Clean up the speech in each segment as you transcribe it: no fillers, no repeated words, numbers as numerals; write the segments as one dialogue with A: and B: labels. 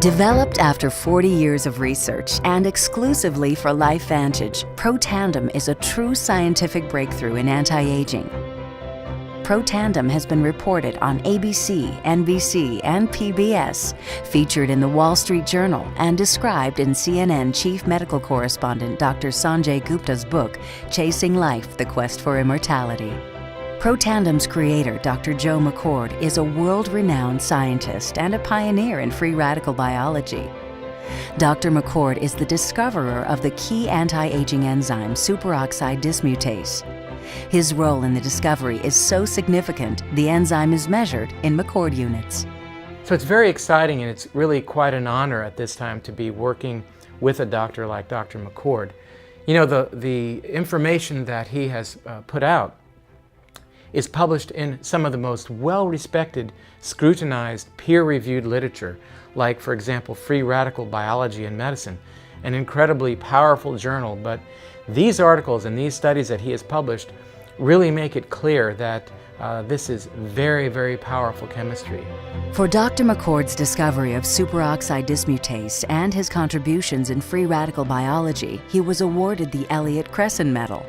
A: Developed after 40 years of research and exclusively for LifeVantage, Protandim is a true scientific breakthrough in anti-aging. Protandim has been reported on ABC, NBC, and PBS, featured in the Wall Street Journal, and described in CNN Chief Medical Correspondent Dr. Sanjay Gupta's book, Chasing Life: The Quest for Immortality. Protandim's creator, Dr. Joe McCord, is a world-renowned scientist and a pioneer in free radical biology. Dr. McCord is the discoverer of the key anti-aging enzyme superoxide dismutase. His role in the discovery is so significant, the enzyme is measured in McCord units.
B: So it's very exciting, and it's really quite an honor at this time to be working with a doctor like Dr. McCord. You know, the information that he has put out is published in some of the most well-respected, scrutinized, peer-reviewed literature, like, for example, Free Radical Biology and Medicine, an incredibly powerful journal. But these articles and these studies that he has published really make it clear that this is very, very powerful chemistry.
A: For Dr. McCord's discovery of superoxide dismutase and his contributions in free radical biology, he was awarded the Elliott Cresson Medal.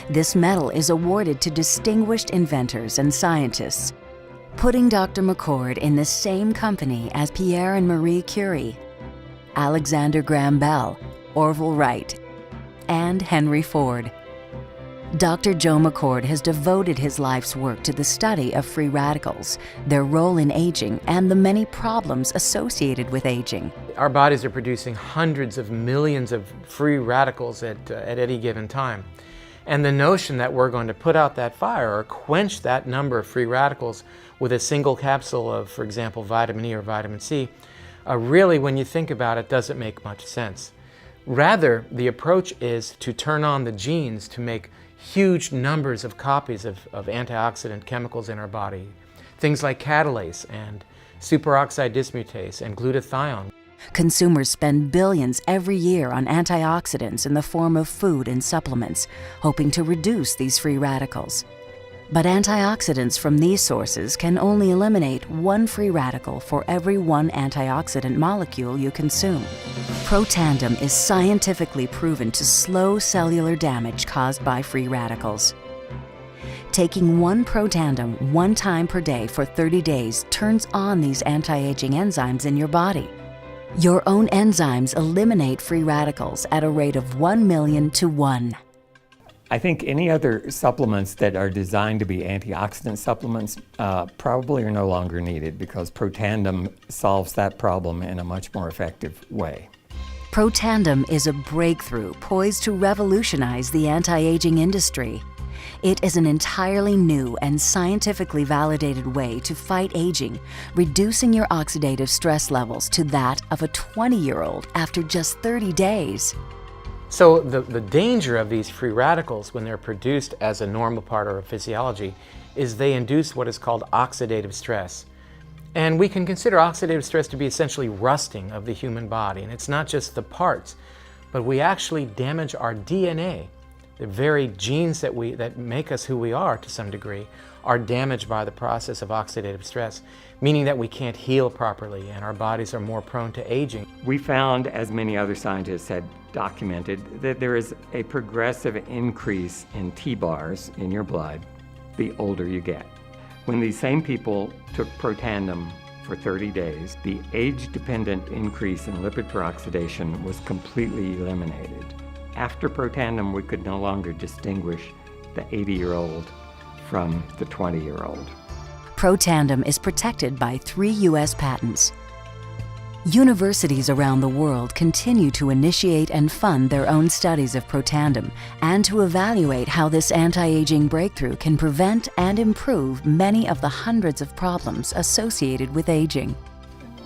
A: This medal is awarded to distinguished inventors and scientists, putting Dr. McCord in the same company as Pierre and Marie Curie, Alexander Graham Bell, Orville Wright, and Henry Ford. Dr. Joe McCord has devoted his life's work to the study of free radicals, their role in aging, and the many problems associated with aging.
B: Our bodies are producing hundreds of millions of free radicals at any given time. And the notion that we're going to put out that fire or quench that number of free radicals with a single capsule of, for example, vitamin E or vitamin C, really, when you think about it, doesn't make much sense. Rather, the approach is to turn on the genes to make huge numbers of copies of antioxidant chemicals in our body. Things like catalase and superoxide dismutase and glutathione.
A: Consumers spend billions every year on antioxidants in the form of food and supplements, hoping to reduce these free radicals. But antioxidants from these sources can only eliminate one free radical for every one antioxidant molecule you consume. Protandim is scientifically proven to slow cellular damage caused by free radicals. Taking one Protandim 1 time per day for 30 days turns on these anti-aging enzymes in your body. Your own enzymes eliminate free radicals at a rate of 1 million to 1.
C: I think any other supplements that are designed to be antioxidant supplements probably are no longer needed, because Protandim solves that problem in a much more effective way.
A: Protandim is a breakthrough poised to revolutionize the anti-aging industry. It is an entirely new and scientifically validated way to fight aging, reducing your oxidative stress levels to that of a 20-year-old after just 30 days.
B: So the danger of these free radicals when they're produced as a normal part of our physiology is they induce what is called oxidative stress. And we can consider oxidative stress to be essentially rusting of the human body. And it's not just the parts, but we actually damage our DNA. The very genes that make us who we are to some degree are damaged by the process of oxidative stress, meaning that we can't heal properly and our bodies are more prone to aging.
C: We found, as many other scientists had documented, that there is a progressive increase in T-bars in your blood the older you get. When these same people took Protandim for 30 days, the age-dependent increase in lipid peroxidation was completely eliminated. After Protandim, we could no longer distinguish the 80-year-old from the 20-year-old.
A: Protandim is protected by 3 U.S. patents. Universities around the world continue to initiate and fund their own studies of Protandim and to evaluate how this anti-aging breakthrough can prevent and improve many of the hundreds of problems associated with aging.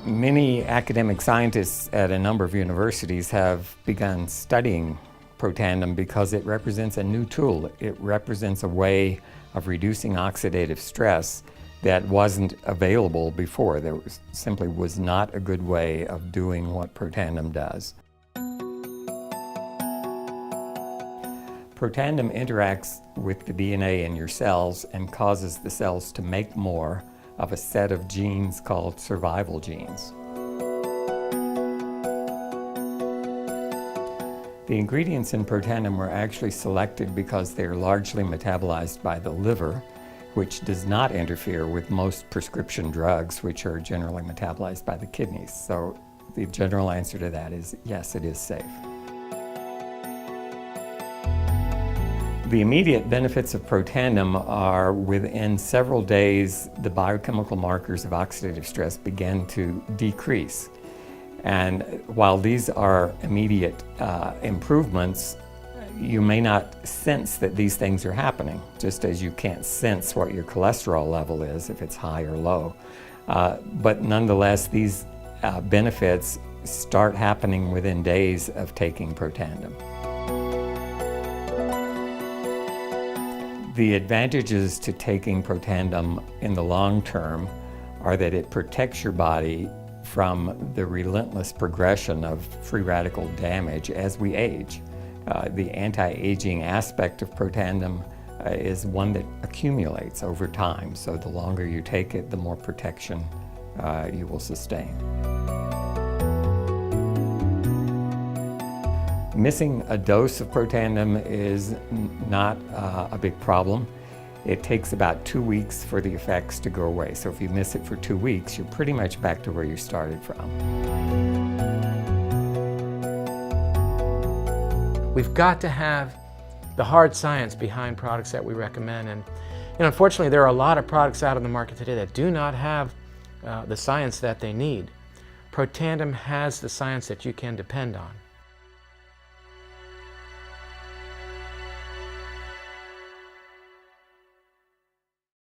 C: Many academic scientists at a number of universities have begun studying Protandim because it represents a new tool. It represents a way of reducing oxidative stress that wasn't available before. There simply was not a good way of doing what Protandim does. Protandim interacts with the DNA in your cells and causes the cells to make more of a set of genes called survival genes. The ingredients in Protandim were actually selected because they're largely metabolized by the liver, which does not interfere with most prescription drugs, which are generally metabolized by the kidneys. So the general answer to that is yes, it is safe. The immediate benefits of Protandim are within several days, the biochemical markers of oxidative stress begin to decrease. And while these are immediate improvements, you may not sense that these things are happening, just as you can't sense what your cholesterol level is, if it's high or low. But nonetheless, these benefits start happening within days of taking Protandim. The advantages to taking Protandim in the long term are that it protects your body from the relentless progression of free radical damage as we age. The anti-aging aspect of Protandim is one that accumulates over time, so the longer you take it, the more protection you will sustain. Missing a dose of Protandim is not a big problem. It takes about 2 weeks for the effects to go away. So if you miss it for 2 weeks, you're pretty much back to where you started from.
B: We've got to have the hard science behind products that we recommend. And unfortunately, there are a lot of products out on the market today that do not have the science that they need. Protandim has the science that you can depend on.